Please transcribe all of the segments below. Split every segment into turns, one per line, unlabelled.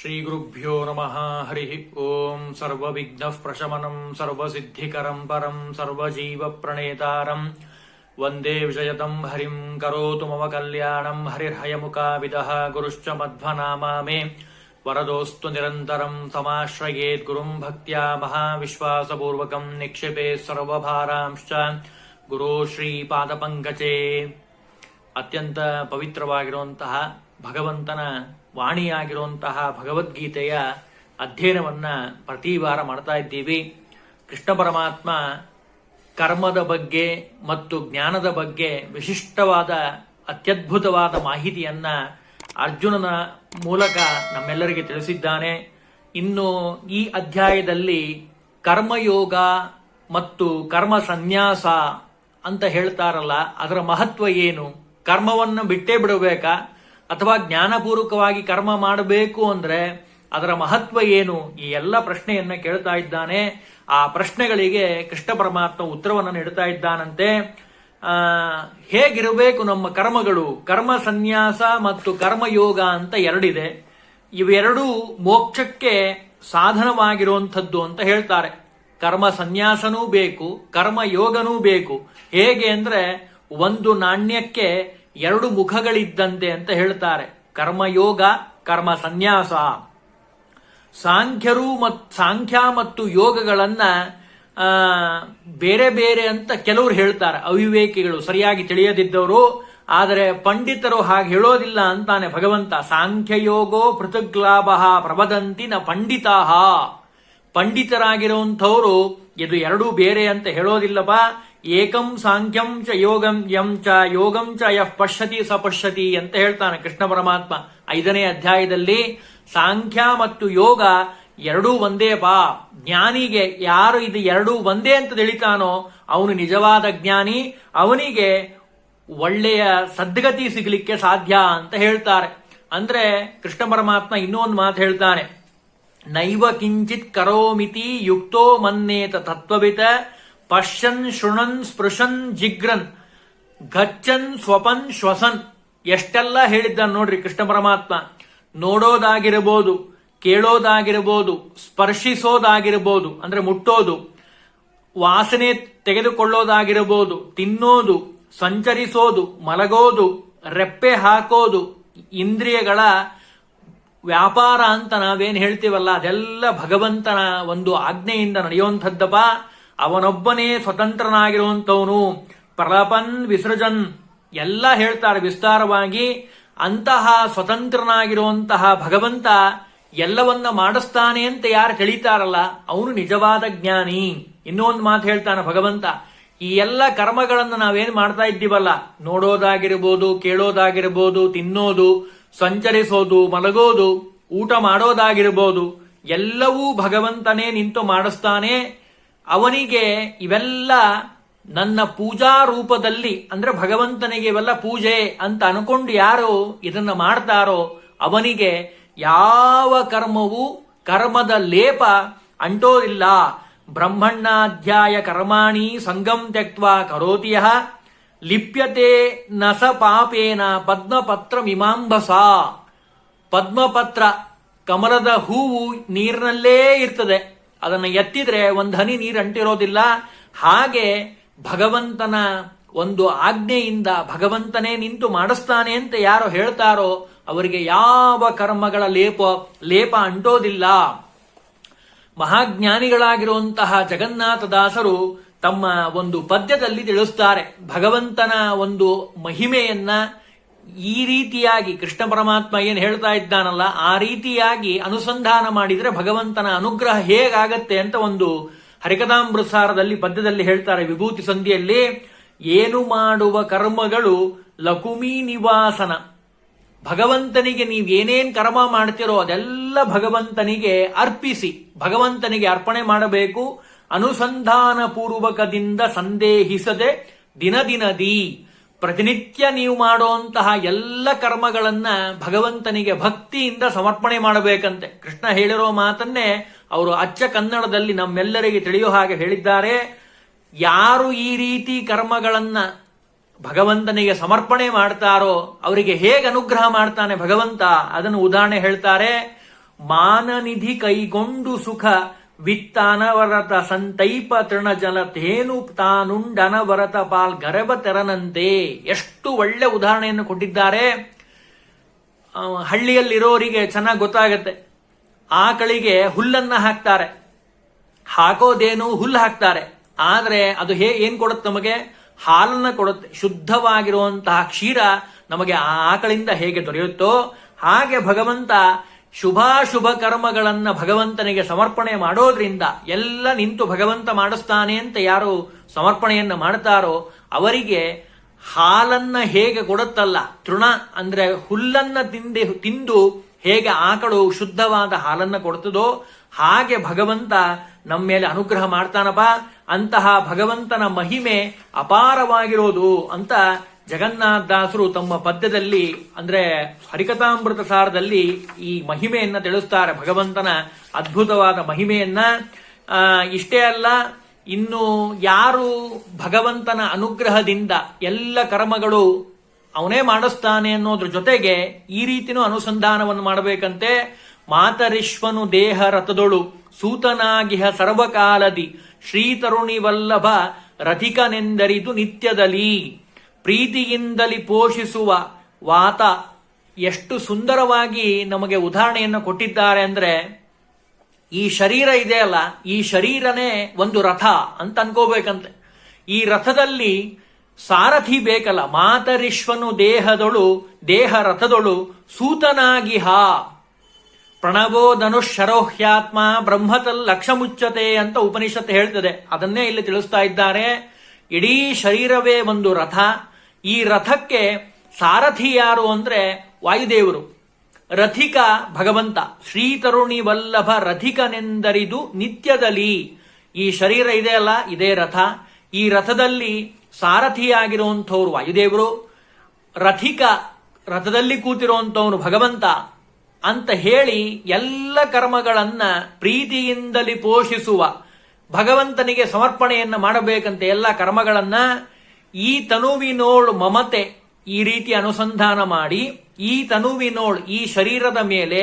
ಶ್ರೀಗುರುಭ್ಯೋ ನಮಃ ಹರಿ ಓಂ ಸರ್ವವಿಘ್ನಃಪ್ರಶಮನಂ ಸರ್ವಸಿದ್ಧಿಕರಂ ಪರಂ ಸರ್ವಜೀವಪ್ರಣೇತಾರಂ ವಂದೇ ವಿಜಯತಂ ಹರಿಂ ಕರೋತು ಮಮ ಕಲ್ಯಾಣಂ ಹರಿರ್ಹಯಮುಖಾವಿದಃ ಗುರುಶ್ಚ ಮಧ್ವನಾಮಾ ಮೇ ವರದೋಸ್ತು ನಿರಂತರಂ ಸಮಾಶ್ರಯೇತ್ ಗುರುಂ ಭಕ್ತ್ಯಾ ಮಹಾವಿಶ್ವಾಸಪೂರ್ವಕಂ ನಿಕ್ಷಿಪೇತ್ ಸರ್ವಭಾರಾಂಶ್ಚ ಗುರು ಶ್ರೀಪಾದಪಂಕಜೇ. ಅತ್ಯಂತ ಪವಿತ್ರವಾಗಿರುವಂತಹ ಭಗವಂತನ ವಾಣಿಯಾಗಿರುವಂತಹ ಭಗವದ್ಗೀತೆಯ ಅಧ್ಯಯನವನ್ನ ಪ್ರತಿ ವಾರ ಮಾಡ್ತಾ ಇದ್ದೀವಿ. ಕೃಷ್ಣ ಪರಮಾತ್ಮ ಕರ್ಮದ ಬಗ್ಗೆ ಮತ್ತು ಜ್ಞಾನದ ಬಗ್ಗೆ ವಿಶಿಷ್ಟವಾದ ಅತ್ಯದ್ಭುತವಾದ ಮಾಹಿತಿಯನ್ನ ಅರ್ಜುನನ ಮೂಲಕ ನಮ್ಮೆಲ್ಲರಿಗೆ ತಿಳಿಸಿದ್ದಾನೆ. ಇನ್ನು ಈ ಅಧ್ಯಾಯದಲ್ಲಿ ಕರ್ಮಯೋಗ ಮತ್ತು ಕರ್ಮ ಸನ್ಯಾಸ ಅಂತ ಹೇಳ್ತಾರಲ್ಲ, ಅದರ ಮಹತ್ವ ಏನು, ಕರ್ಮವನ್ನು ಬಿಟ್ಟೇ ಬಿಡಬೇಕಾ ಅಥವಾ ಜ್ಞಾನಪೂರ್ವಕವಾಗಿ ಕರ್ಮ ಮಾಡಬೇಕು ಅಂದ್ರೆ ಅದರ ಮಹತ್ವ ಏನು, ಈ ಎಲ್ಲ ಪ್ರಶ್ನೆಯನ್ನ ಕೇಳ್ತಾ ಇದ್ದಾನೆ. ಆ ಪ್ರಶ್ನೆಗಳಿಗೆ ಕೃಷ್ಣ ಪರಮಾತ್ಮ ಉತ್ತರವನ್ನು ನೀಡ್ತಾ ಇದ್ದಾನಂತೆ. ಹೇಗಿರಬೇಕು ನಮ್ಮ ಕರ್ಮಗಳು, ಕರ್ಮ ಸನ್ಯಾಸ ಮತ್ತು ಕರ್ಮಯೋಗ ಅಂತ ಎರಡಿದೆ. ಇವೆರಡೂ ಮೋಕ್ಷಕ್ಕೆ ಸಾಧನವಾಗಿರುವಂಥದ್ದು ಅಂತ ಹೇಳ್ತಾರೆ. ಕರ್ಮ ಸನ್ಯಾಸನೂ ಬೇಕು, ಕರ್ಮಯೋಗನೂ ಬೇಕು. ಹೇಗೆ ಅಂದ್ರೆ ಒಂದು ನಾಣ್ಯಕ್ಕೆ ಎರಡು ಮುಖಗಳಿದ್ದಂತೆ ಅಂತ ಹೇಳ್ತಾರೆ. ಕರ್ಮಯೋಗ, ಕರ್ಮ ಸನ್ಯಾಸ. ಸಾಂಖ್ಯ ಮತ್ತು ಯೋಗಗಳನ್ನ ಬೇರೆ ಬೇರೆ ಅಂತ ಕೆಲವರು ಹೇಳ್ತಾರೆ, ಅವಿವೇಕಿಗಳು, ಸರಿಯಾಗಿ ತಿಳಿಯದಿದ್ದವರು. ಆದರೆ ಪಂಡಿತರು ಹಾಗೆ ಹೇಳೋದಿಲ್ಲ ಅಂತಾನೆ ಭಗವಂತ. ಸಾಂಖ್ಯಯೋಗೋ ಪೃಥಗ್ಲಾಭ ಪ್ರವದಂತಿ ನ ಪಂಡಿತಾಹ. ಪಂಡಿತರಾಗಿರುವಂಥವರು ಇದು ಎರಡೂ ಬೇರೆ ಅಂತ ಹೇಳೋದಿಲ್ಲಪ್ಪ. ಏಕಂ ಸಾಂಖ್ಯಂ ಚ ಯೋಗಂ ಯಂ ಚ ಯೋಗಂ ಚ ಯಃ ಪಶ್ಯತಿ ಸ ಪಶ್ಯತಿ ಅಂತ ಹೇಳ್ತಾನೆ ಕೃಷ್ಣ ಪರಮಾತ್ಮ 5ನೇ ಅಧ್ಯಾಯದಲ್ಲಿ. ಸಾಂಖ್ಯ ಮತ್ತು ಯೋಗ ಎರಡೂ ಒಂದೇಪಾ. ಜ್ಞಾನಿಗೆ ಯಾರು ಇದು ಎರಡೂ ಒಂದೇ ಅಂತ ತಿಳಿತಾನೋ ಅವನು ನಿಜವಾದ ಜ್ಞಾನಿ, ಅವನಿಗೆ ಒಳ್ಳೆಯ ಸದ್ಗತಿ ಸಿಗಲಿಕ್ಕೆ ಸಾಧ್ಯ ಅಂತ ಹೇಳ್ತಾರೆ. ಅಂದ್ರೆ ಕೃಷ್ಣ ಪರಮಾತ್ಮ ಇನ್ನೊಂದು ಮಾತು ಹೇಳ್ತಾನೆ, ನೈವ ಕಿಂಚಿತ್ ಕರೋಮಿತಿ ಯುಕ್ತೋ ಮನ್ನೇತ ತತ್ವವಿತ ಪಶ್ಯನ್ ಶೃಣನ್ ಸ್ಪೃಶನ್ ಜಿಗ್ರನ್ ಗಚ್ಚನ್ ಸ್ವಪನ್ ಶ್ವಸನ್. ಎಷ್ಟೆಲ್ಲ ಹೇಳಿದ್ದಾನೆ ನೋಡ್ರಿ ಕೃಷ್ಣ ಪರಮಾತ್ಮ. ನೋಡೋದಾಗಿರಬಹುದು, ಕೇಳೋದಾಗಿರಬಹುದು, ಸ್ಪರ್ಶಿಸೋದಾಗಿರಬಹುದು ಅಂದ್ರೆ ಮುಟ್ಟೋದು, ವಾಸನೆ ತೆಗೆದುಕೊಳ್ಳೋದಾಗಿರಬಹುದು, ತಿನ್ನೋದು, ಸಂಚರಿಸೋದು, ಮಲಗೋದು, ರೆಪ್ಪೆ ಹಾಕೋದು, ಇಂದ್ರಿಯಗಳ ವ್ಯಾಪಾರ ಅಂತ ನಾವೇನ್ ಹೇಳ್ತೀವಲ್ಲ, ಅದೆಲ್ಲ ಭಗವಂತನ ಒಂದು ಆಜ್ಞೆಯಿಂದ ನಡೆಯುವಂಥದ್ದಪ್ಪ. ಅವನೊಬ್ಬನೇ ಸ್ವತಂತ್ರನಾಗಿರುವಂಥವನು. ಪ್ರಲಪನ್ ವಿಸೃಜನ್ ಎಲ್ಲ ಹೇಳ್ತಾರೆ ವಿಸ್ತಾರವಾಗಿ. ಅಂತಹ ಸ್ವತಂತ್ರನಾಗಿರುವಂತಹ ಭಗವಂತ ಎಲ್ಲವನ್ನ ಮಾಡಿಸ್ತಾನೆ ಅಂತ ಯಾರು ತಿಳಿತಾರಲ್ಲ ಅವನು ನಿಜವಾದ ಜ್ಞಾನಿ. ಇನ್ನೊಂದು ಮಾತು ಹೇಳ್ತಾನೆ ಭಗವಂತ, ಈ ಎಲ್ಲ ಕರ್ಮಗಳನ್ನು ನಾವೇನ್ ಮಾಡ್ತಾ ಇದ್ದೀವಲ್ಲ, ನೋಡೋದಾಗಿರ್ಬೋದು, ಕೇಳೋದಾಗಿರ್ಬೋದು, ತಿನ್ನೋದು, ಸಂಚರಿಸೋದು, ಮಲಗೋದು, ಊಟ ಮಾಡೋದಾಗಿರ್ಬೋದು, ಎಲ್ಲವೂ ಭಗವಂತನೇ ನಿಂತು ಮಾಡಿಸ್ತಾನೆ. ಅವನಿಗೆ ಇವೆಲ್ಲ ನನ್ನ ಪೂಜಾ ರೂಪದಲ್ಲಿ, ಅಂದ್ರೆ ಭಗವಂತನಿಗೆ ಇವೆಲ್ಲ ಪೂಜೆ ಅಂತ ಅನ್ಕೊಂಡು ಯಾರು ಇದನ್ನ ಮಾಡ್ತಾರೋ ಅವನಿಗೆ ಯಾವ ಕರ್ಮವೂ ಕರ್ಮದ ಲೇಪ ಅಂಟೋದಿಲ್ಲ. ಬ್ರಹ್ಮಣ್ಣಾಧ್ಯಾಯ ಕರ್ಮಾಣಿ ಸಂಗಂ ತ್ಯಕ್ವಾ ಕರೋತಿಯಃ ಲಿಪ್ಯತೆ ನಸ ಪಾಪೇನ ಪದ್ಮಪತ್ರ ಮೀಮಾಂಬಸ. ಪದ್ಮಪತ್ರ ಕಮಲದ ಹೂವು ನೀರಿನಲ್ಲೇ ಇರ್ತದೆ, ಅದನ್ನು ಎತ್ತಿದ್ರೆ ಒಂದು ಹನಿ ನೀರು ಅಂಟಿರೋದಿಲ್ಲ. ಹಾಗೆ ಭಗವಂತನ ಒಂದು ಆಜ್ಞೆಯಿಂದ ಭಗವಂತನೇ ನಿಂತು ಮಾಡಿಸ್ತಾನೆ ಅಂತ ಯಾರು ಹೇಳ್ತಾರೋ ಅವರಿಗೆ ಯಾವ ಕರ್ಮಗಳ ಲೇಪ ಅಂಟೋದಿಲ್ಲ. ಮಹಾಜ್ಞಾನಿಗಳಾಗಿರುವಂತಹ ಜಗನ್ನಾಥದಾಸರು ತಮ್ಮ ಒಂದು ಪದ್ಯದಲ್ಲಿ ತಿಳಿಸ್ತಾರೆ ಭಗವಂತನ ಒಂದು ಮಹಿಮೆಯನ್ನ. ಈ ರೀತಿಯಾಗಿ ಕೃಷ್ಣ ಪರಮಾತ್ಮ ಏನ್ ಹೇಳ್ತಾ ಇದ್ದಾನಲ್ಲ, ಆ ರೀತಿಯಾಗಿ ಅನುಸಂಧಾನ ಮಾಡಿದ್ರೆ ಭಗವಂತನ ಅನುಗ್ರಹ ಹೇಗಾಗತ್ತೆ ಅಂತ ಒಂದು ಹರಿಕಥಾಮೃತಸಾರದಲ್ಲಿ ಪದ್ಯದಲ್ಲಿ ಹೇಳ್ತಾರೆ. ವಿಭೂತಿ ಸಂಧಿಯಲ್ಲಿ, ಏನು ಮಾಡುವ ಕರ್ಮಗಳು ಲಕುಮಿ ನಿವಾಸನ. ಭಗವಂತನಿಗೆ ನೀವೇನೇನ್ ಕರ್ಮ ಮಾಡ್ತಿರೋ ಅದೆಲ್ಲ ಭಗವಂತನಿಗೆ ಅರ್ಪಿಸಿ, ಭಗವಂತನಿಗೆ ಅರ್ಪಣೆ ಮಾಡಬೇಕು. ಅನುಸಂಧಾನ ಪೂರ್ವಕದಿಂದ ಸಂದೇಹಿಸದೆ ದಿನದಿ ಪ್ರತಿನಿತ್ಯ ನೀವು ಮಾಡುವಂತಹ ಎಲ್ಲ ಕರ್ಮಗಳನ್ನ ಭಗವಂತನಿಗೆ ಭಕ್ತಿಯಿಂದ ಸಮರ್ಪಣೆ ಮಾಡಬೇಕಂತೆ. ಕೃಷ್ಣ ಹೇಳಿರೋ ಮಾತನ್ನೇ ಅವರು ಅಚ್ಚ ಕನ್ನಡದಲ್ಲಿ ನಮ್ಮೆಲ್ಲರಿಗೆ ತಿಳಿಯೋ ಹಾಗೆ ಹೇಳಿದ್ದಾರೆ. ಯಾರು ಈ ರೀತಿ ಕರ್ಮಗಳನ್ನ ಭಗವಂತನಿಗೆ ಸಮರ್ಪಣೆ ಮಾಡ್ತಾರೋ ಅವರಿಗೆ ಹೇಗೆ ಅನುಗ್ರಹ ಮಾಡ್ತಾನೆ ಭಗವಂತ, ಅದನ್ನು ಉದಾಹರಣೆ ಹೇಳ್ತಾರೆ. ಮಾನನಿಧಿ ಕೈಗೊಂಡು ಸುಖ ವಿತ್ತನವರತ ಸಂತೈಪ ತೃಣಜಲ ತೇನು ತಾನುಂಡನವರತ ಪಾಲ್ ಗರಬ ತೆರನಂತೆ. ಎಷ್ಟು ಒಳ್ಳೆ ಉದಾಹರಣೆಯನ್ನು ಕೊಟ್ಟಿದ್ದಾರೆ. ಹಳ್ಳಿಯಲ್ಲಿರೋರಿಗೆ ಚೆನ್ನಾಗಿ ಗೊತ್ತಾಗತ್ತೆ. ಆಕಳಿಗೆ ಹುಲ್ಲನ್ನ ಹಾಕ್ತಾರೆ, ಹಾಕೋದೇನು ಹುಲ್ಲು ಹಾಕ್ತಾರೆ, ಆದ್ರೆ ಅದು ಏನ್ ಕೊಡುತ್ತೆ ನಮಗೆ? ಹಾಲನ್ನ ಕೊಡುತ್ತೆ. ಶುದ್ಧವಾಗಿರುವಂತಹ ಕ್ಷೀರ ನಮಗೆ ಆ ಆಕಳಿಂದ ಹೇಗೆ ದೊರೆಯುತ್ತೋ ಹಾಗೆ ಭಗವಂತ ಶುಭಾಶುಭ ಕರ್ಮಗಳನ್ನ ಭಗವಂತನಿಗೆ ಸಮರ್ಪಣೆ ಮಾಡೋದ್ರಿಂದ ಎಲ್ಲ ನಿಂತು ಭಗವಂತ ಮಾಡಿಸ್ತಾನೆ ಅಂತ ಯಾರು ಸಮರ್ಪಣೆಯನ್ನ ಮಾಡ್ತಾರೋ ಅವರಿಗೆ ಹಾಲನ್ನ ಹೇಗೆ ಕೊಡುತ್ತಲ್ಲ, ತೃಣ ಅಂದ್ರೆ ಹುಲ್ಲನ್ನ ತಿಂದು ಹೇಗೆ ಆಕಳು ಶುದ್ಧವಾದ ಹಾಲನ್ನ ಕೊಡ್ತದೋ ಹಾಗೆ ಭಗವಂತ ನಮ್ಮ ಮೇಲೆ ಅನುಗ್ರಹ ಮಾಡ್ತಾನಪ್ಪ. ಅಂತಹ ಭಗವಂತನ ಮಹಿಮೆ ಅಪಾರವಾಗಿರೋದು ಅಂತ ಜಗನ್ನಾಥದಾಸರು ತಮ್ಮ ಪದ್ಯದಲ್ಲಿ ಅಂದ್ರೆ ಹರಿಕಥಾಮೃತ ಸಾರದಲ್ಲಿ ಈ ಮಹಿಮೆಯನ್ನ ತಿಳಿಸ್ತಾರೆ, ಭಗವಂತನ ಅದ್ಭುತವಾದ ಮಹಿಮೆಯನ್ನ. ಇಷ್ಟೇ ಅಲ್ಲ, ಇನ್ನು ಯಾರು ಭಗವಂತನ ಅನುಗ್ರಹದಿಂದ ಎಲ್ಲ ಕರ್ಮಗಳು ಅವನೇ ಮಾಡಿಸ್ತಾನೆ ಅನ್ನೋದ್ರ ಜೊತೆಗೆ ಈ ರೀತಿನೂ ಅನುಸಂಧಾನವನ್ನು ಮಾಡಬೇಕಂತೆ. ಮಾತರಿಶ್ವನು ದೇಹ ರಥದೊಳು ಸೂತನಾಗಿಹ ಸರ್ವಕಾಲದಿ ಶ್ರೀತರುಣಿ ವಲ್ಲಭ ರಥಿಕನೆಂದರಿದು ನಿತ್ಯದಲ್ಲಿ ಪ್ರೀತಿಯಿಂದಲಿ ಪೋಷಿಸುವ ವಾತ. ಎಷ್ಟು ಸುಂದರವಾಗಿ ನಮಗೆ ಉದಾಹರಣೆಯನ್ನು ಕೊಟ್ಟಿದ್ದಾರೆ ಅಂದ್ರೆ, ಈ ಶರೀರ ಇದೆಯಲ್ಲ, ಈ ಶರೀರನೇ ಒಂದು ರಥ ಅಂತ ಅನ್ಕೋಬೇಕಂತೆ. ಈ ರಥದಲ್ಲಿ ಸಾರಥಿ ಬೇಕಲ್ಲ. ಮಾತರಿಶ್ವನು ದೇಹ ರಥದೊಳು ಸೂತನಾಗಿಹ ಪ್ರಣವೋ ಧನುಷರೋಹ್ಯಾತ್ಮ ಬ್ರಹ್ಮತಲ್ ಲಕ್ಷಮುಚ್ಚತೆ ಅಂತ ಉಪನಿಷತ್ತು ಹೇಳ್ತದೆ. ಅದನ್ನೇ ಇಲ್ಲಿ ತಿಳಿಸ್ತಾ ಇದ್ದಾರೆ. ಇಡೀ ಶರೀರವೇ ಒಂದು ರಥ. ಈ ರಥಕ್ಕೆ ಸಾರಥಿ ಯಾರು ಅಂದ್ರೆ ವಾಯುದೇವರು, ರಥಿಕ ಭಗವಂತ. ಶ್ರೀತರುಣಿ ವಲ್ಲಭ ರಥಿಕನೆಂದರಿದು ನಿತ್ಯದಲ್ಲಿ. ಈ ಶರೀರ ಇದೆಯಲ್ಲ, ಇದೇ ರಥ. ಈ ರಥದಲ್ಲಿ ಸಾರಥಿಯಾಗಿರುವಂಥವ್ರು ವಾಯುದೇವರು, ರಥದಲ್ಲಿ ಕೂತಿರುವಂಥವನು ಭಗವಂತ ಅಂತ ಹೇಳಿ ಎಲ್ಲ ಕರ್ಮಗಳನ್ನ ಪ್ರೀತಿಯಿಂದಲಿ ಪೋಷಿಸುವ ಭಗವಂತನಿಗೆ ಸಮರ್ಪಣೆಯನ್ನ ಮಾಡಬೇಕಂತೆ. ಎಲ್ಲ ಕರ್ಮಗಳನ್ನ ಈ ತನುವಿನೋಳ್ ಮಮತೆ ಈ ರೀತಿ ಅನುಸಂಧಾನ ಮಾಡಿ, ಈ ತನುವಿನೋಳ್ ಈ ಶರೀರದ ಮೇಲೆ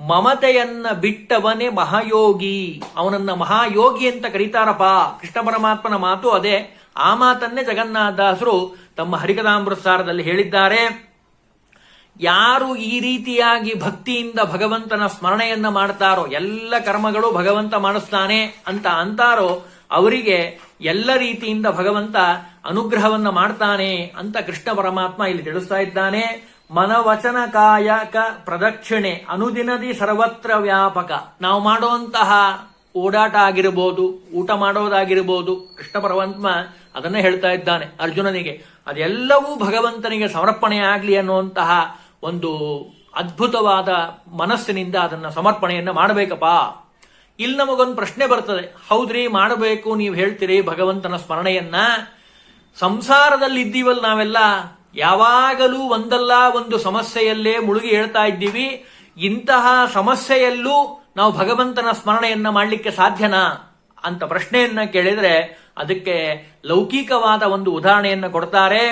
ಮಮತೆಯನ್ನ ಬಿಟ್ಟವನೇ ಮಹಾಯೋಗಿ. ಅವನನ್ನ ಮಹಾಯೋಗಿ ಅಂತ ಕರೀತಾರಪ್ಪ. ಕೃಷ್ಣ ಪರಮಾತ್ಮನ ಮಾತು ಅದೇ. ಆ ಮಾತನ್ನೇ ಜಗನ್ನಾಥದಾಸರು ತಮ್ಮ ಹರಿಕಥಾಮೃತ ಸಾರದಲ್ಲಿ ಹೇಳಿದ್ದಾರೆ. ಯಾರು ಈ ರೀತಿಯಾಗಿ ಭಕ್ತಿಯಿಂದ ಭಗವಂತನ ಸ್ಮರಣೆಯನ್ನ ಮಾಡ್ತಾರೋ, ಎಲ್ಲ ಕರ್ಮಗಳು ಭಗವಂತ ಮಾಡಿಸ್ತಾನೆ ಅಂತ ಅಂತಾರೋ ಅವರಿಗೆ ಎಲ್ಲ ರೀತಿಯಿಂದ ಭಗವಂತ ಅನುಗ್ರಹವನ್ನ ಮಾಡ್ತಾನೆ ಅಂತ ಕೃಷ್ಣ ಪರಮಾತ್ಮ ಇಲ್ಲಿ ತಿಳಿಸ್ತಾ ಇದ್ದಾನೆ. ಮನವಚನ ಕಾಯಕ ಪ್ರದಕ್ಷಿಣೆ ಅನುದಿನದಿ ಸರ್ವತ್ರ ವ್ಯಾಪಕ. ನಾವು ಮಾಡುವಂತಹ ಓಡಾಟ ಆಗಿರಬಹುದು, ಊಟ ಮಾಡೋದಾಗಿರ್ಬೋದು, ಕೃಷ್ಣ ಪರಮಾತ್ಮ ಅದನ್ನೇ ಹೇಳ್ತಾ ಇದ್ದಾನೆ ಅರ್ಜುನನಿಗೆ. ಅದೆಲ್ಲವೂ ಭಗವಂತನಿಗೆ ಸಮರ್ಪಣೆ ಆಗ್ಲಿ ಅನ್ನುವಂತಹ ಒಂದು ಅದ್ಭುತವಾದ ಮನಸ್ಸಿನಿಂದ ಅದನ್ನ ಸಮರ್ಪಣೆಯನ್ನ ಮಾಡಬೇಕಪ್ಪ. ಇಲ್ಲಿ ನಮಗೊಂದು ಪ್ರಶ್ನೆ ಬರ್ತದೆ, ಹೌದ್ರಿ ಮಾಡಬೇಕು ನೀವು ಹೇಳ್ತೀರಿ ಭಗವಂತನ ಸ್ಮರಣೆಯನ್ನ. ಸಂಸಾರದಲ್ಲಿ ಇದ್ದೀವಲ್ಲ ನಾವೆಲ್ಲ, ಯಾವಾಗಲೂ ಒಂದಲ್ಲ ಒಂದು ಸಮಸ್ಯೆಯಲ್ಲೇ ಮುಳುಗಿ ಹೇಳ್ತಾ ಇದ್ದೀವಿ. ಇಂತಹ ಸಮಸ್ಯೆಯಲ್ಲೂ ನಾವು ಭಗವಂತನ ಸ್ಮರಣೆಯನ್ನ ಮಾಡಲಿಕ್ಕೆ ಸಾಧ್ಯನಾ ಅಂತ ಪ್ರಶ್ನೆಯನ್ನ ಕೇಳಿದ್ರೆ ಅದಕ್ಕೆ ಲೌಕಿಕವಾದ ಒಂದು ಉದಾಹರಣೆಯನ್ನ ಕೊಡ್ತಾರೆ.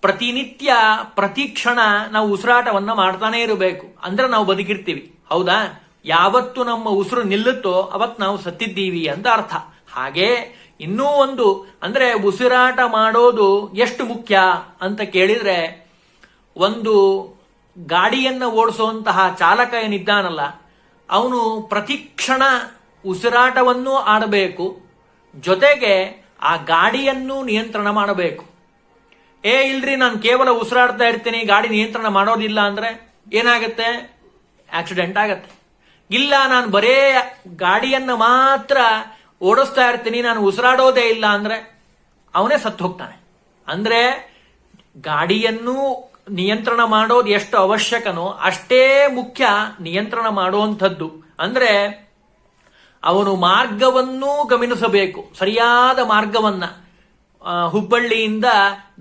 ಪ್ರತಿನಿತ್ಯ ಪ್ರತಿ ಕ್ಷಣ ನಾವು ಉಸಿರಾಟವನ್ನ ಮಾಡ್ತಾನೆ ಇರಬೇಕು, ಅಂದ್ರೆ ನಾವು ಬದುಕಿರ್ತೀವಿ. ಹೌದಾ? ಯಾವತ್ತು ನಮ್ಮ ಉಸಿರು ನಿಲ್ಲುತ್ತೋ ಅವತ್ತು ನಾವು ಸತ್ತಿದ್ದೀವಿ ಅಂತ ಅರ್ಥ. ಹಾಗೆ ಇನ್ನೂ ಒಂದು ಅಂದ್ರೆ ಉಸಿರಾಟ ಮಾಡೋದು ಎಷ್ಟು ಮುಖ್ಯ ಅಂತ ಕೇಳಿದ್ರೆ, ಒಂದು ಗಾಡಿಯನ್ನ ಓಡಿಸುವಂತಹ ಚಾಲಕ ಏನಿದ್ದಾನಲ್ಲ ಅವನು ಪ್ರತಿಕ್ಷಣ ಉಸಿರಾಟವನ್ನೂ ಆಡಬೇಕು, ಜೊತೆಗೆ ಆ ಗಾಡಿಯನ್ನು ನಿಯಂತ್ರಣ ಮಾಡಬೇಕು. ಇಲ್ರಿ ನಾನು ಕೇವಲ ಉಸಿರಾಡ್ತಾ ಇರ್ತೀನಿ, ಗಾಡಿ ನಿಯಂತ್ರಣ ಮಾಡೋದಿಲ್ಲ ಅಂದ್ರೆ ಏನಾಗತ್ತೆ? ಆಕ್ಸಿಡೆಂಟ್ ಆಗತ್ತೆ. ಇಲ್ಲ ನಾನು ಬರೇ ಗಾಡಿಯನ್ನ ಮಾತ್ರ ಓಡಿಸ್ತಾ ಇರ್ತೀನಿ, ನಾನು ಉಸಿರಾಡೋದೇ ಇಲ್ಲ ಅಂದ್ರೆ ಅವನೇ ಸತ್ತು ಹೋಗ್ತಾನೆ. ಅಂದ್ರೆ ಗಾಡಿಯನ್ನು ನಿಯಂತ್ರಣ ಮಾಡೋದು ಎಷ್ಟು ಅವಶ್ಯಕನೋ ಅಷ್ಟೇ ಮುಖ್ಯ ನಿಯಂತ್ರಣ ಮಾಡುವಂಥದ್ದು. ಅಂದ್ರೆ ಅವನು ಮಾರ್ಗವನ್ನೂ ಗಮನಿಸಬೇಕು, ಸರಿಯಾದ ಮಾರ್ಗವನ್ನ. ಹುಬ್ಬಳ್ಳಿಯಿಂದ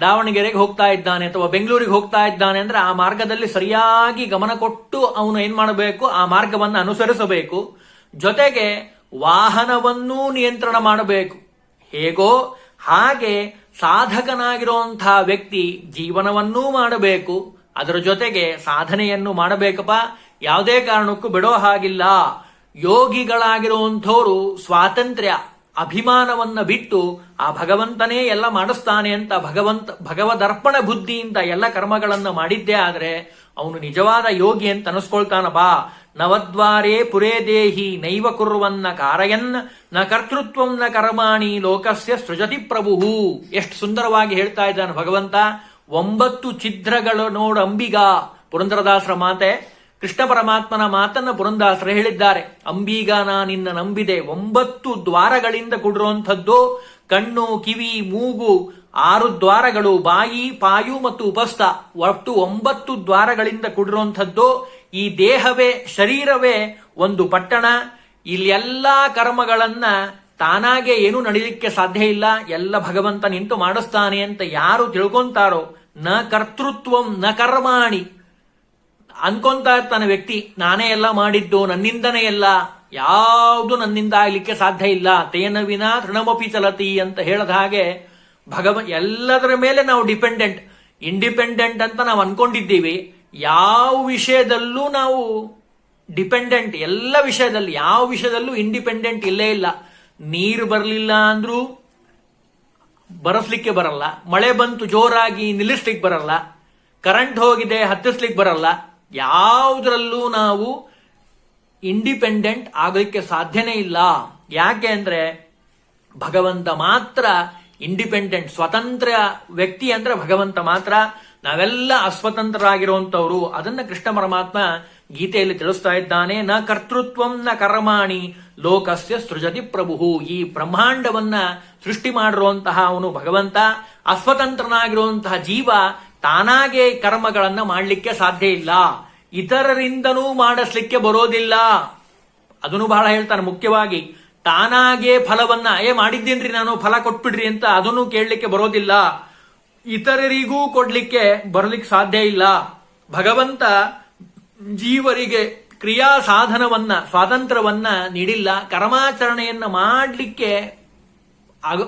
ದಾವಣಗೆರೆಗೆ ಹೋಗ್ತಾ ಇದ್ದಾನೆ ಅಥವಾ ಬೆಂಗಳೂರಿಗೆ ಹೋಗ್ತಾ ಇದ್ದಾನೆ ಅಂದ್ರೆ ಆ ಮಾರ್ಗದಲ್ಲಿ ಸರಿಯಾಗಿ ಗಮನ ಕೊಟ್ಟು ಅವನು ಏನ್ ಮಾಡಬೇಕು? ಆ ಮಾರ್ಗವನ್ನು ಅನುಸರಿಸಬೇಕು. ಜೊತೆಗೆ ವಾಹನವನ್ನೂ ನಿಯಂತ್ರಣ ಮಾಡಬೇಕು. ಹೇಗೋ ಹಾಗೆ ಸಾಧಕನಾಗಿರುವಂತಹ ವ್ಯಕ್ತಿ ಜೀವನವನ್ನೂ ಮಾಡಬೇಕು, ಅದರ ಜೊತೆಗೆ ಸಾಧನೆಯನ್ನು ಮಾಡಬೇಕಪ್ಪ. ಯಾವುದೇ ಕಾರಣಕ್ಕೂ ಬಿಡೋ ಹಾಗಿಲ್ಲ. ಯೋಗಿಗಳಾಗಿರುವಂಥವ್ರು ಸ್ವಾತಂತ್ರ್ಯ ಅಭಿಮಾನವನ್ನ ಬಿಟ್ಟು ಆ ಭಗವಂತನೇ ಎಲ್ಲ ಮಾಡಿಸ್ತಾನೆ ಅಂತ ಭಗವದರ್ಪಣ ಬುದ್ಧಿಯಿಂದ ಎಲ್ಲ ಕರ್ಮಗಳನ್ನ ಮಾಡಿದ್ದೇ ಆದ್ರೆ ಅವನು ನಿಜವಾದ ಯೋಗಿ ಅಂತ ಅನಿಸ್ಕೊಳ್ತಾನಪ್ಪ. ನವದ್ವಾರೇ ಪುರೇ ದೇಹಿ ನೈವ ಕುರ್ವನ್ನ ಕಾರಯನ್ ನ ಕರ್ತೃತ್ವಂ ನ ಕರ್ಮಾಣಿ ಲೋಕಸ್ಯ ಸೃಜತಿ ಪ್ರಭು. ಎಷ್ಟು ಸುಂದರವಾಗಿ ಹೇಳ್ತಾ ಇದ್ದಾನೆ ಭಗವಂತ. 9 ಛಿದ್ರಗಳು ನೋಡಂಬಿಗ, ಪುರಂದರದಾಸರ ಮಾತೆ, ಕೃಷ್ಣ ಪರಮಾತ್ಮನ ಮಾತನ್ನ ಪುರಂದರದಾಸರು ಹೇಳಿದ್ದಾರೆ. ಅಂಬೀಗ ನಾ ನಿನ್ನ ನಂಬಿದೆ. 9 ದ್ವಾರಗಳಿಂದ ಕೂಡಿರುವಂಥದ್ದು. ಕಣ್ಣು, ಕಿವಿ, ಮೂಗು, 6 ದ್ವಾರಗಳು, ಬಾಯಿ, ಪಾಯು ಮತ್ತು ಉಪಸ್ಥ, ಒಟ್ಟು 9 ದ್ವಾರಗಳಿಂದ ಕೂಡಿರುವಂಥದ್ದು. ಈ ದೇಹವೇ, ಶರೀರವೇ ಒಂದು ಪಟ್ಟಣ. ಇಲ್ಲೆಲ್ಲಾ ಕರ್ಮಗಳನ್ನ ತಾನಾಗೆ ಏನು ನಡೀಲಿಕ್ಕೆ ಸಾಧ್ಯ ಇಲ್ಲ, ಎಲ್ಲ ಭಗವಂತ ನಿಂತು ಮಾಡಿಸ್ತಾನೆ ಅಂತ ಯಾರು ತಿಳ್ಕೊಂತಾರೋ, ನ ಕರ್ತೃತ್ವಂ ನ ಕರ್ಮಾಣಿ ಅನ್ಕೊಂತ ಇರ್ತಾನೆ ವ್ಯಕ್ತಿ, ನಾನೇ ಎಲ್ಲ ಮಾಡಿದ್ದು, ನನ್ನಿಂದನೇ ಎಲ್ಲ, ಯಾವುದು ನನ್ನಿಂದ ಆಗ್ಲಿಕ್ಕೆ ಸಾಧ್ಯ ಇಲ್ಲ. ತೇನ ವಿನಾ ತೃಣಮಪಿ ಚಲತಿ ಅಂತ ಹೇಳದ ಹಾಗೆ ಎಲ್ಲದರ ಮೇಲೆ ನಾವು ಇಂಡಿಪೆಂಡೆಂಟ್ ಅಂತ ನಾವು ಅನ್ಕೊಂಡಿದ್ದೀವಿ. ಯಾವ ವಿಷಯದಲ್ಲೂ ನಾವು ಡಿಪೆಂಡೆಂಟ್, ಎಲ್ಲ ವಿಷಯದಲ್ಲಿ ಯಾವ ವಿಷಯದಲ್ಲೂ ಇಂಡಿಪೆಂಡೆಂಟ್ ಇಲ್ಲೇ ಇಲ್ಲ. ನೀರು ಬರಲಿಲ್ಲ ಅಂದ್ರೂ ಬರಸ್ಲಿಕ್ಕೆ ಬರಲ್ಲ, ಮಳೆ ಬಂತು ಜೋರಾಗಿ ನಿಲ್ಲಿಸ್ಲಿಕ್ಕೆ ಬರಲ್ಲ, ಕರೆಂಟ್ ಹೋಗಿದೆ ಹತ್ತಿಸ್ಲಿಕ್ಕೆ ಬರಲ್ಲ. ಯಾವುದರಲ್ಲೂ ನಾವು ಇಂಡಿಪೆಂಡೆಂಟ್ ಆಗಲಿಕ್ಕೆ ಸಾಧ್ಯನೇ ಇಲ್ಲ. ಯಾಕೆ ಅಂದ್ರೆ ಭಗವಂತ ಮಾತ್ರ ಇಂಡಿಪೆಂಡೆಂಟ್, ಸ್ವತಂತ್ರ ವ್ಯಕ್ತಿ ಅಂದ್ರೆ ಭಗವಂತ ಮಾತ್ರ. ನಾವೆಲ್ಲ ಅಸ್ವತಂತ್ರರಾಗಿರುವಂತವ್ರು. ಅದನ್ನ ಕೃಷ್ಣ ಪರಮಾತ್ಮ ಗೀತೆಯಲ್ಲಿ ತಿಳಿಸ್ತಾ ಇದ್ದಾನೆ. ನ ಕರ್ತೃತ್ವಂ ನ ಕರ್ಮಾಣಿ ಲೋಕಸ್ಯ ಸೃಜತಿ ಪ್ರಭು. ಈ ಬ್ರಹ್ಮಾಂಡವನ್ನ ಸೃಷ್ಟಿ ಮಾಡಿರುವಂತಹ ಅವನು ಭಗವಂತ. ಅಸ್ವತಂತ್ರನಾಗಿರುವಂತಹ ಜೀವ ತಾನಾಗೆ ಕರ್ಮಗಳನ್ನ ಮಾಡಲಿಕ್ಕೆ ಸಾಧ್ಯ ಇಲ್ಲ, ಇತರರಿಂದನೂ ಮಾಡಿಸ್ಲಿಕ್ಕೆ ಬರೋದಿಲ್ಲ. ಅದನ್ನು ಬಹಳ ಹೇಳ್ತಾನೆ. ಮುಖ್ಯವಾಗಿ ತಾನಾಗೆ ಫಲವನ್ನ ಮಾಡಿದ್ದೇನ್ರಿ ನಾನು, ಫಲ ಕೊಟ್ಬಿಡ್ರಿ ಅಂತ ಅದನ್ನು ಕೇಳಲಿಕ್ಕೆ ಬರೋದಿಲ್ಲ, ಇತರರಿಗೂ ಕೊಡ್ಲಿಕ್ಕೆ ಬರಲಿಕ್ಕೆ ಸಾಧ್ಯ ಇಲ್ಲ. ಭಗವಂತ ಜೀವರಿಗೆ ಕ್ರಿಯಾ ಸಾಧನವನ್ನ, ಸ್ವಾತಂತ್ರ್ಯವನ್ನ ನೀಡಿಲ್ಲ. ಕರ್ಮಾಚರಣೆಯನ್ನ ಮಾಡಲಿಕ್ಕೆ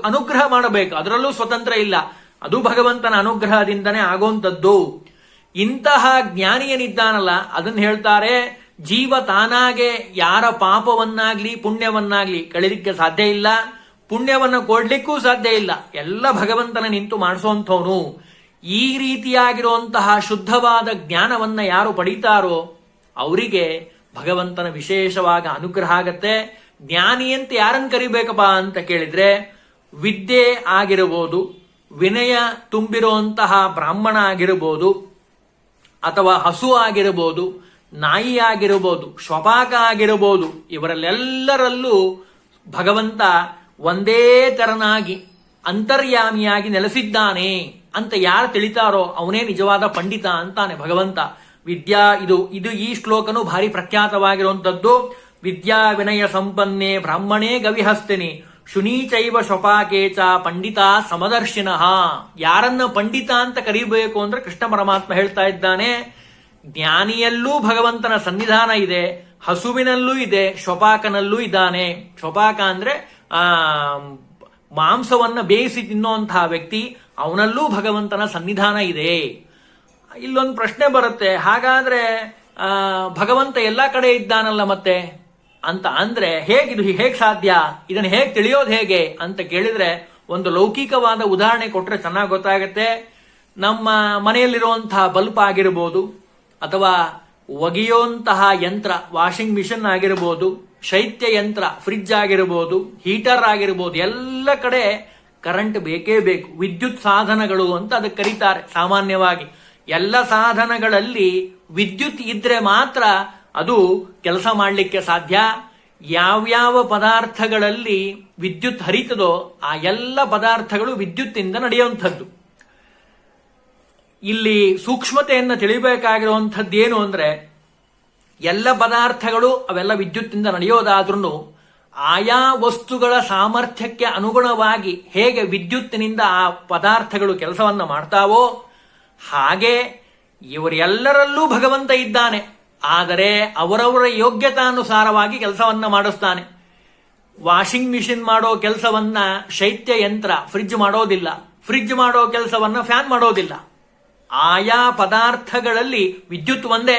ಅನುಗ್ರಹ ಮಾಡಬೇಕು, ಅದರಲ್ಲೂ ಸ್ವತಂತ್ರ ಇಲ್ಲ. ಅದು ಭಗವಂತನ ಅನುಗ್ರಹದಿಂದನೇ ಆಗುವಂಥದ್ದು. ಇಂತಹ ಜ್ಞಾನಿಯನಿದ್ದಾನಲ್ಲ, ಅದನ್ನು ಹೇಳ್ತಾರೆ, ಜೀವ ತಾನಾಗೆ ಯಾರ ಪಾಪವನ್ನಾಗ್ಲಿ ಪುಣ್ಯವನ್ನಾಗ್ಲಿ ಕಳೀಲಿಕ್ಕೆ ಸಾಧ್ಯ ಇಲ್ಲ, ಪುಣ್ಯವನ್ನು ಕೊಡ್ಲಿಕ್ಕೂ ಸಾಧ್ಯ ಇಲ್ಲ. ಎಲ್ಲ ಭಗವಂತನ ನಿಂತು ಮಾಡಿಸುವಂಥವನು. ಈ ರೀತಿಯಾಗಿರುವಂತಹ ಶುದ್ಧವಾದ ಜ್ಞಾನವನ್ನ ಯಾರು ಪಡೀತಾರೋ ಅವರಿಗೆ ಭಗವಂತನ ವಿಶೇಷವಾಗಿ ಅನುಗ್ರಹ ಆಗತ್ತೆ. ಜ್ಞಾನಿ ಅಂತ ಯಾರನ್ನು ಕರಿಬೇಕಪ್ಪ ಅಂತ ಕೇಳಿದ್ರೆ, ವಿದ್ಯೆ ಆಗಿರಬಹುದು, ವಿನಯ ತುಂಬಿರುವಂತಹ ಬ್ರಾಹ್ಮಣ ಆಗಿರಬಹುದು, ಅಥವಾ ಹಸು ಆಗಿರಬಹುದು, ನಾಯಿ ಆಗಿರಬಹುದು, ಶ್ವಪಾಕ ಆಗಿರಬಹುದು, ಇವರಲ್ಲೆಲ್ಲರಲ್ಲೂ ಭಗವಂತ ಒಂದೇ ತೆರನಾಗಿ ಅಂತರ್ಯಾಮಿಯಾಗಿ ನೆಲೆಸಿದ್ದಾನೆ ಅಂತ ಯಾರು ತಿಳಿತಾರೋ ಅವನೇ ನಿಜವಾದ ಪಂಡಿತ ಅಂತಾನೆ ಭಗವಂತ. ಇದು ಈ ಶ್ಲೋಕನು ಭಾರಿ ಪ್ರಖ್ಯಾತವಾಗಿರುವಂಥದ್ದು. ವಿದ್ಯಾ ವಿನಯ ಸಂಪನ್ನೆ ಬ್ರಾಹ್ಮಣೇ ಗವಿಹಸ್ತಿನಿ ಶುನೀಚೈವ ಶ್ವಪಾಕೇಚ ಪಂಡಿತ ಸಮದರ್ಶಿನಃ. ಯಾರನ್ನ ಪಂಡಿತ ಅಂತ ಕರೀಬೇಕು ಅಂದ್ರೆ ಕೃಷ್ಣ ಪರಮಾತ್ಮ ಹೇಳ್ತಾ ಇದ್ದಾನೆ, ಜ್ಞಾನಿಯಲ್ಲೂ ಭಗವಂತನ ಸನ್ನಿಧಾನ ಇದೆ, ಹಸುವಿನಲ್ಲೂ ಇದೆ, ಶ್ವಪಾಕನಲ್ಲೂ ಇದ್ದಾನೆ. ಶ್ವಪಾಕ ಅಂದ್ರೆ ಮಾಂಸವನ್ನ ಬೇಯಿಸಿ ತಿನ್ನುವಂತಹ ವ್ಯಕ್ತಿ, ಅವನಲ್ಲೂ ಭಗವಂತನ ಸನ್ನಿಧಾನ ಇದೆ. ಇಲ್ಲೊಂದು ಪ್ರಶ್ನೆ ಬರುತ್ತೆ, ಹಾಗಾದ್ರೆ ಭಗವಂತ ಎಲ್ಲಾ ಕಡೆ ಇದ್ದಾನಲ್ಲ ಮತ್ತೆ ಅಂತ ಅಂದ್ರೆ ಹೇಗೆ ಸಾಧ್ಯ, ಇದನ್ನು ಹೇಗೆ ತಿಳಿಯೋದು ಹೇಗೆ ಅಂತ ಕೇಳಿದ್ರೆ, ಒಂದು ಲೌಕಿಕವಾದ ಉದಾಹರಣೆ ಕೊಟ್ರೆ ಚೆನ್ನಾಗಿ ಗೊತ್ತಾಗುತ್ತೆ. ನಮ್ಮ ಮನೆಯಲ್ಲಿರುವಂತಹ ಬಲ್ಬ್ ಆಗಿರ್ಬೋದು, ಅಥವಾ ಒಗೆಯುವಂತಹ ಯಂತ್ರ ವಾಷಿಂಗ್ ಮಿಷಿನ್ ಆಗಿರ್ಬೋದು, ಶೈತ್ಯ ಯಂತ್ರ ಫ್ರಿಡ್ಜ್ ಆಗಿರ್ಬೋದು, ಹೀಟರ್ ಆಗಿರ್ಬೋದು, ಎಲ್ಲ ಕಡೆ ಕರೆಂಟ್ ಬೇಕೇ ಬೇಕು. ವಿದ್ಯುತ್ ಸಾಧನಗಳು ಅಂತ ಅದಕ್ಕೆ ಕರೀತಾರೆ ಸಾಮಾನ್ಯವಾಗಿ. ಎಲ್ಲ ಸಾಧನಗಳಲ್ಲಿ ವಿದ್ಯುತ್ ಇದ್ರೆ ಮಾತ್ರ ಅದು ಕೆಲಸ ಮಾಡಲಿಕ್ಕೆ ಸಾಧ್ಯ. ಯಾವ್ಯಾವ ಪದಾರ್ಥಗಳಲ್ಲಿ ವಿದ್ಯುತ್ ಹರಿತದೋ ಆ ಎಲ್ಲ ಪದಾರ್ಥಗಳು ವಿದ್ಯುತ್ತಿಂದ ನಡೆಯುವಂಥದ್ದು. ಇಲ್ಲಿ ಸೂಕ್ಷ್ಮತೆಯನ್ನು ತಿಳಿಬೇಕಾಗಿರುವಂಥದ್ದು ಏನು ಅಂದ್ರೆ, ಎಲ್ಲ ಪದಾರ್ಥಗಳು ಅವೆಲ್ಲ ವಿದ್ಯುತ್ತಿಂದ ನಡೆಯೋದಾದ್ರೂ ಆಯಾ ವಸ್ತುಗಳ ಸಾಮರ್ಥ್ಯಕ್ಕೆ ಅನುಗುಣವಾಗಿ ಹೇಗೆ ವಿದ್ಯುತ್ತಿನಿಂದ ಆ ಪದಾರ್ಥಗಳು ಕೆಲಸವನ್ನ ಮಾಡ್ತಾವೋ ಹಾಗೆ ಇವರೆಲ್ಲರಲ್ಲೂ ಭಗವಂತ ಇದ್ದಾನೆ. ಆದರೆ ಅವರವರ ಯೋಗ್ಯತಾನುಸಾರವಾಗಿ ಕೆಲಸವನ್ನ ಮಾಡಿಸ್ತಾನೆ. ವಾಷಿಂಗ್ ಮಿಷಿನ್ ಮಾಡೋ ಕೆಲಸವನ್ನ ಶೈತ್ಯ ಯಂತ್ರ ಫ್ರಿಡ್ಜ್ ಮಾಡೋದಿಲ್ಲ, ಫ್ರಿಡ್ಜ್ ಮಾಡೋ ಕೆಲಸವನ್ನ ಫ್ಯಾನ್ ಮಾಡೋದಿಲ್ಲ. ಆಯಾ ಪದಾರ್ಥಗಳಲ್ಲಿ ವಿದ್ಯುತ್ ಒಂದೇ,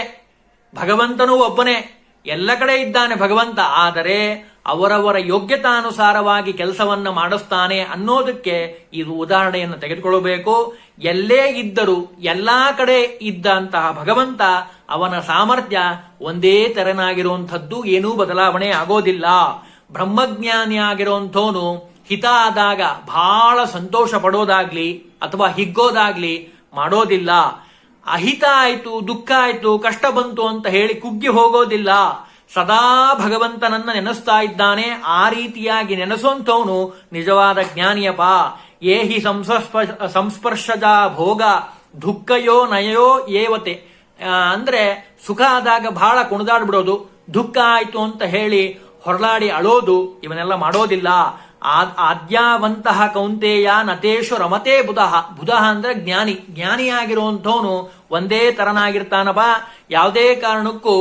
ಭಗವಂತನೂ ಒಬ್ಬನೇ, ಎಲ್ಲ ಕಡೆ ಇದ್ದಾನೆ ಭಗವಂತ. ಆದರೆ ಅವರವರ ಯೋಗ್ಯತಾನುಸಾರವಾಗಿ ಕೆಲಸವನ್ನ ಮಾಡಿಸ್ತಾನೆ ಅನ್ನೋದಕ್ಕೆ ಇದು ಉದಾಹರಣೆಯನ್ನು ತೆಗೆದುಕೊಳ್ಳಬೇಕು. ಎಲ್ಲೇ ಇದ್ದರೂ ಎಲ್ಲಾ ಕಡೆ ಇದ್ದಂತಹ ಭಗವಂತ, ಅವನ ಸಾಮರ್ಥ್ಯ ಒಂದೇ ತೆರನಾಗಿರುವಂಥದ್ದು, ಏನೂ ಬದಲಾವಣೆ ಆಗೋದಿಲ್ಲ. ಬ್ರಹ್ಮಜ್ಞಾನಿ ಆಗಿರುವಂಥವನು ಹಿತ ಆದಾಗ ಬಹಳ ಸಂತೋಷ ಪಡೋದಾಗ್ಲಿ ಅಥವಾ ಹಿಗ್ಗೋದಾಗ್ಲಿ ಮಾಡೋದಿಲ್ಲ. ಅಹಿತ ಆಯ್ತು, ದುಃಖ ಆಯ್ತು, ಕಷ್ಟ ಬಂತು ಅಂತ ಹೇಳಿ ಕುಗ್ಗಿ ಹೋಗೋದಿಲ್ಲ. ಸದಾ ಭಗವಂತನನ್ನ ನೆನೆಸ್ತಾ ಇದ್ದಾನೆ. ಆ ರೀತಿಯಾಗಿ ನೆನೆಸುವಂಥವನು ನಿಜವಾದ ಜ್ಞಾನಿಯಪ್ಪ. ಏಹಿ ಸಂಸ್ಪರ್ಶಜ ಭೋಗ ದುಃಖಯೋ ನಯೋ ಏವತೆ. ಅಂದ್ರೆ ಸುಖ ಆದಾಗ ಬಹಳ ಕುಣಿದಾಡ್ಬಿಡೋದು, ದುಃಖ ಆಯ್ತು ಅಂತ ಹೇಳಿ ಹೊರಲಾಡಿ ಅಳೋದು, ಇವನ್ನೆಲ್ಲ ಮಾಡೋದಿಲ್ಲ. ಆದ್ಯಾವಂತಹ ಕೌಂತೆಯ ನತೇಶು ರಮತೆ ಬುಧಃ. ಬುಧಃ ಅಂದ್ರೆ ಜ್ಞಾನಿ. ಜ್ಞಾನಿಯಾಗಿರುವಂಥವನು ಒಂದೇ ತರನಾಗಿರ್ತಾನಪ್ಪ. ಯಾವುದೇ ಕಾರಣಕ್ಕೂ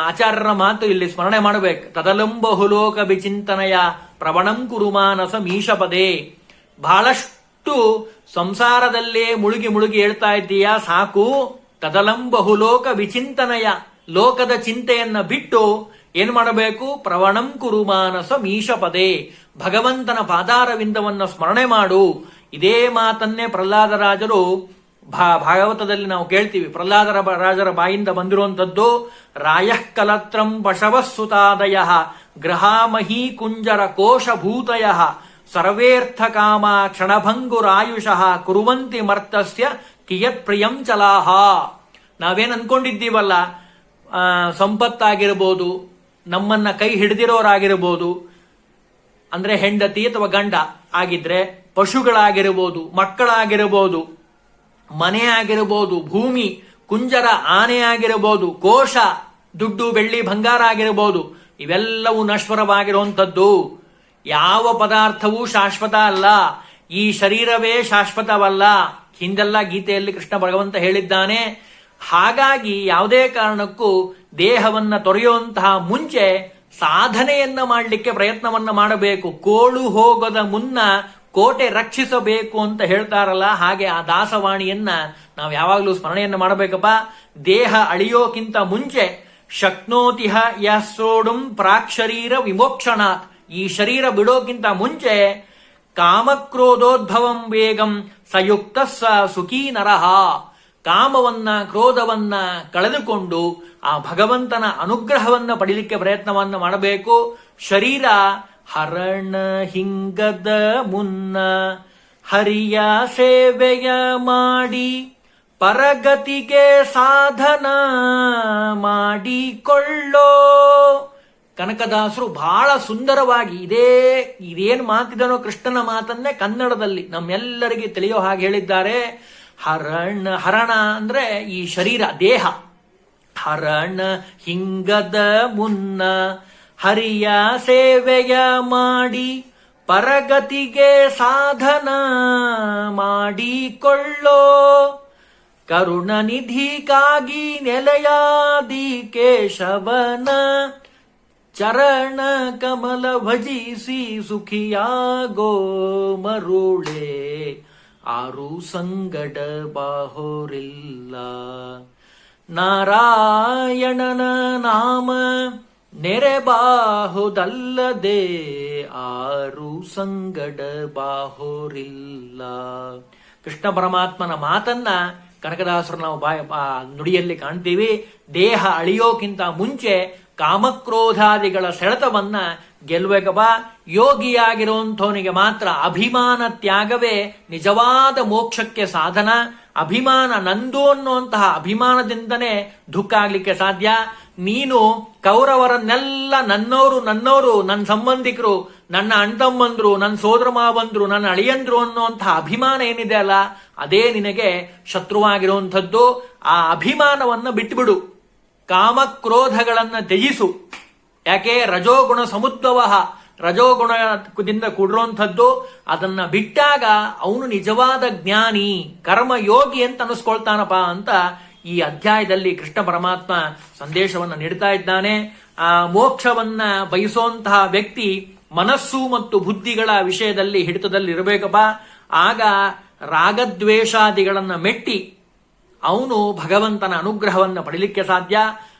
ಆಚಾರ್ಯರ ಮಾತು ಇಲ್ಲಿ ಸ್ಮರಣೆ ಮಾಡಬೇಕು. ತದಲಂಬಹುಲೋಕ ವಿಚಿಂತನಯ ಪ್ರವಣಂ ಕುರುಮಾನಸ ಮೀಶಪದೇ. ಬಹಳಷ್ಟು ಸಂಸಾರದಲ್ಲೇ ಮುಳುಗಿ ಮುಳುಗಿ ಹೇಳ್ತಾ ಇದ್ದೀಯಾ, ಸಾಕು. ತದಲಂಬಹುಲೋಕ ವಿಚಿಂತನಯ, ಲೋಕದ ಚಿಂತೆಯನ್ನ ಬಿಟ್ಟು ಏನ್ ಮಾಡಬೇಕು? ಪ್ರವಣಂ ಕುರುಮಾನಸ ಮೀಶಪದೇ, ಭಗವಂತನ ಪಾದಾರವಿಂದವನ್ನ ಸ್ಮರಣೆ ಮಾಡು. ಇದೇ ಮಾತನ್ನೇ ಪ್ರಹ್ಲಾದರಾಜರು ಭಾಗವತದಲ್ಲಿ ನಾವು ಕೇಳ್ತೀವಿ. ಪ್ರಹ್ಲಾದರಾಜರ ಬಾಯಿಂದ ಬಂದಿರುವಂತದ್ದು, ರಾಯಃ ಕಲತ್ರಂ ಪಶವಸ್ಸುತಾದಯ ಗ್ರಹಾಮಹೀ ಕುಂಜರ ಕೋಶಭೂತಯ ಸರ್ವೇರ್ಥ ಕಾಮ ಕ್ಷಣಭಂಗುರಾಯುಷಃ ಕುರುವಂತಿ ಮರ್ತಸ್ಯ ಕಿಯತ್ ಪ್ರಿಯಂ ಚಲಾಹ. ನಾವೇನ್ ಅನ್ಕೊಂಡಿದ್ದೀವಲ್ಲ, ಸಂಪತ್ತಾಗಿರ್ಬೋದು, ನಮ್ಮನ್ನ ಕೈ ಹಿಡಿದಿರೋರಾಗಿರ್ಬೋದು, ಅಂದ್ರೆ ಹೆಂಡತಿ ಅಥವಾ ಗಂಡ ಆಗಿದ್ರೆ, ಪಶುಗಳಾಗಿರ್ಬೋದು, ಮಕ್ಕಳಾಗಿರ್ಬೋದು, ಮನೆ ಆಗಿರ್ಬೋದು, ಭೂಮಿ, ಕುಂಜರ ಆನೆ ಆಗಿರಬಹುದು, ಕೋಶ ದುಡ್ಡು ಬೆಳ್ಳಿ ಬಂಗಾರ ಆಗಿರಬಹುದು, ಇವೆಲ್ಲವೂ ನಶ್ವರವಾಗಿರುವಂಥದ್ದು. ಯಾವ ಪದಾರ್ಥವೂ ಶಾಶ್ವತ ಅಲ್ಲ. ಈ ಶರೀರವೇ ಶಾಶ್ವತವಲ್ಲ. ಹಿಂದೆಲ್ಲ ಗೀತೆಯಲ್ಲಿ ಕೃಷ್ಣ ಭಗವಂತ ಹೇಳಿದ್ದಾನೆ. ಹಾಗಾಗಿ ಯಾವುದೇ ಕಾರಣಕ್ಕೂ ದೇಹವನ್ನ ತೊರೆಯುವಂತಹ ಮುಂಚೆ ಸಾಧನೆಯನ್ನ ಮಾಡಲಿಕ್ಕೆ ಪ್ರಯತ್ನವನ್ನ ಮಾಡಬೇಕು. ಕೋಳು ಹೋಗದ ಮುನ್ನ ಕೋಟೆ ರಕ್ಷಿಸಬೇಕು ಅಂತ ಹೇಳ್ತಾರಲ್ಲ, ಹಾಗೆ ಆ ದಾಸವಾಣಿಯನ್ನ ನಾವು ಯಾವಾಗಲೂ ಸ್ಮರಣೆಯನ್ನ ಮಾಡಬೇಕಪ್ಪ. ದೇಹ ಅಳಿಯೋಕ್ಕಿಂತ ಮುಂಚೆ ಶಕ್ನೋತಿಹ ಯಸೋಡುಂ ಪ್ರಾಕ್ಷರೀರ ವಿಮೋಕ್ಷಣಾತ್, ಈ ಶರೀರ ಬಿಡೋಕ್ಕಿಂತ ಮುಂಚೆ ಕಾಮಕ್ರೋಧೋದ್ಭವಂ ವೇಗಂ ಸಯುಕ್ತ ಸ ಸುಖೀ ನರಹ, ಕಾಮವನ್ನ ಕ್ರೋಧವನ್ನ ಕಳೆದುಕೊಂಡು ಆ ಭಗವಂತನ ಅನುಗ್ರಹವನ್ನ ಪಡಿಲಿಕ್ಕೆ ಪ್ರಯತ್ನವನ್ನ ಮಾಡಬೇಕು. ಶರೀರ ಹರಣ ಹಿಂಗದ ಮುನ್ನ ಹರಿಯ ಸೇವೆಯ ಮಾಡಿ ಪರಗತಿಗೆ ಸಾಧನ ಮಾಡಿಕೊಳ್ಳೋ. ಕನಕದಾಸರು ಬಹಳ ಸುಂದರವಾಗಿ ಇದೇನು ಮಾತಿದನೋ ಕೃಷ್ಣನ ಮಾತನ್ನೇ ಕನ್ನಡದಲ್ಲಿ ನಮ್ಮೆಲ್ಲರಿಗೆ ತಿಳಿಯೋ ಹಾಗೆ ಹೇಳಿದ್ದಾರೆ. ಹರಣ ಅಂದ್ರೆ ಈ ಶರೀರ, ದೇಹ. ಹರಣ ಹಿಂಗದ ಮುನ್ನ ಹರಿಯ ಸೇವೆಯ ಮಾಡಿ ಪರಗತಿಗೆ ಸಾಧನ ಮಾಡಿಕೊಳ್ಳೋ. ಕರುಣ ನಿಧಿಗಾಗಿ ನೆಲೆಯಾದಿ ಕೇಶವನ ಚರಣ ಕಮಲ ಭಜಿಸಿ ಸುಖಿಯಾಗೋ ಮರುಳೆ. ಆರು ಸಂಗಡ ಬಾಹೋರಿಲ್ಲ ನಾರಾಯಣನ ನಾಮ ನೆರೆಬಾಹುದಲ್ಲದೆ ಆರು ಸಂಗಡ ಬಾಹೋರಿಲ್ಲ. ಕೃಷ್ಣ ಪರಮಾತ್ಮನ ಮಾತನ್ನ ಕನಕದಾಸರು ನಾವು ನುಡಿಯಲ್ಲಿ ಕಾಣ್ತೀವಿ. ದೇಹ ಅಳಿಯೋಕ್ಕಿಂತ ಮುಂಚೆ ಕಾಮಕ್ರೋಧಾದಿಗಳ ಸೆಳೆತವನ್ನ ಗೆಲ್ಲಬೇಕಪ್ಪ. ಯೋಗಿಯಾಗಿರುವಂಥವನಿಗೆ ಮಾತ್ರ ಅಭಿಮಾನ ತ್ಯಾಗವೇ ನಿಜವಾದ ಮೋಕ್ಷಕ್ಕೆ ಸಾಧನ. ಅಭಿಮಾನ ನಂದು ಅನ್ನುವಂತಹ ಅಭಿಮಾನದಿಂದನೇ ದುಃಖ ಆಗ್ಲಿಕ್ಕೆ ಸಾಧ್ಯ. ನೀನು ಕೌರವರನ್ನೆಲ್ಲ ನನ್ನವರು, ನನ್ನ ಸಂಬಂಧಿಕರು, ನನ್ನ ಅಣ್ತಮ್ಮಂದ್ರು, ನನ್ನ ಸೋದರ ಮಾವಂದ್ರು, ನನ್ನ ಅಳಿಯಂದ್ರು ಅನ್ನುವಂತಹ ಅಭಿಮಾನ ಏನಿದೆ ಅಲ್ಲ, ಅದೇ ನಿನಗೆ ಶತ್ರುವಾಗಿರುವಂಥದ್ದು. ಆ ಅಭಿಮಾನವನ್ನ ಬಿಟ್ಟುಬಿಡು. ಕಾಮಕ್ರೋಧಗಳನ್ನ ತ್ಯಜಿಸು. ಯಾಕೆ? ರಜೋಗುಣ ಸಮುದ್ಭವ, ರಜೋಗುಣದಿಂದ ಕೂಡಿರುವಂಥದ್ದು. ಅದನ್ನ ಬಿಟ್ಟಾಗ ಅವನು ನಿಜವಾದ ಜ್ಞಾನಿ, ಕರ್ಮಯೋಗಿ ಅಂತ ಅನಿಸ್ಕೊಳ್ತಾನಪ್ಪ ಅಂತ ಈ ಅಧ್ಯಾಯದಲ್ಲಿ ಕೃಷ್ಣ ಪರಮಾತ್ಮ ಸಂದೇಶವನ್ನ ನೀಡ್ತಾ ಇದ್ದಾನೆ. ಆ ಮೋಕ್ಷವನ್ನ ಬಯಸುವಂತಹ ವ್ಯಕ್ತಿ ಮನಸ್ಸು ಮತ್ತು ಬುದ್ಧಿಗಳ ವಿಷಯದಲ್ಲಿ ಹಿಡಿತದಲ್ಲಿ ಇರಬೇಕಪ್ಪ. ಆಗ ರಾಗದ್ವೇಷಾದಿಗಳನ್ನ ಮೆಟ್ಟಿ ಅವನು ಭಗವಂತನ ಅನುಗ್ರಹವನ್ನು ಪಡಿಲಿಕ್ಕೆ ಸಾಧ್ಯ.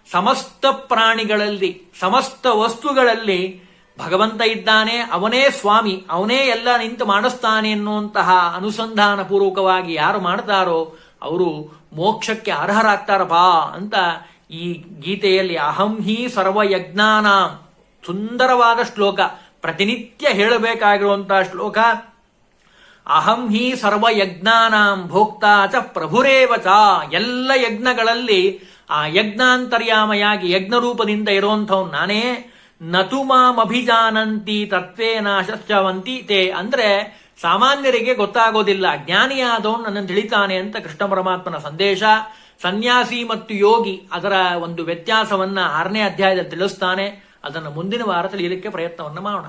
ಸಮಸ್ತ ಪ್ರಾಣಿಗಳಲ್ಲಿ ಸಮಸ್ತ ವಸ್ತುಗಳಲ್ಲಿ ಭಗವಂತ ಇದ್ದಾನೆ, ಅವನೇ ಸ್ವಾಮಿ, ಅವನೇ ಎಲ್ಲ ನಿಂತು ಮಾಡಿಸ್ತಾನೆ ಎನ್ನುವಂತಹ ಅನುಸಂಧಾನ ಪೂರ್ವಕವಾಗಿ ಯಾರು ಮಾಡ್ತಾರೋ ಅವರು ಮೋಕ್ಷಕ್ಕೆ ಅರ್ಹರಾಗ್ತಾರಪ್ಪ ಅಂತ ಈ ಗೀತೆಯಲ್ಲಿ ಅಹಂ ಹಿ ಸರ್ವಯಜ್ಞಾನ ಸುಂದರವಾದ ಶ್ಲೋಕ, ಪ್ರತಿನಿತ್ಯ ಹೇಳಬೇಕಾಗಿರುವಂತಹ ಶ್ಲೋಕ. ಅಹಂ ಹಿ ಸರ್ವಯಜ್ಞಾನಾಂ ಭೋಕ್ತಾ ಚ ಪ್ರಭುರೇವ ಚ. ಎಲ್ಲ ಯಜ್ಞಗಳಲ್ಲಿ ಆ ಯಜ್ಞಾಂತರ್ಯಾಮಯಾಗಿ ಯಜ್ಞ ರೂಪದಿಂದ ಇರುವಂಥವ್ ನಾನೇ. ನತು ಮಾಂ ಅಭಿಜಾನಂತಿ ತತ್ವೇನ ಶಶ್ಚವಂತಿ ತೇ. ಅಂದ್ರೆ ಸಾಮಾನ್ಯರಿಗೆ ಗೊತ್ತಾಗೋದಿಲ್ಲ, ಜ್ಞಾನಿಯಾದವನು ನನ್ನನ್ನು ತಿಳಿತಾನೆ ಅಂತ ಕೃಷ್ಣ ಪರಮಾತ್ಮನ ಸಂದೇಶ. ಸನ್ಯಾಸಿ ಮತ್ತು ಯೋಗಿ ಅದರ ಒಂದು ವ್ಯತ್ಯಾಸವನ್ನ 6ನೇ ಅಧ್ಯಾಯದಲ್ಲಿ ತಿಳಿಸ್ತಾನೆ. ಅದನ್ನು ಮುಂದಿನ ವಾರ ತಿಳಿಯಲಿಕ್ಕೆ ಪ್ರಯತ್ನವನ್ನ ಮಾಡೋಣ.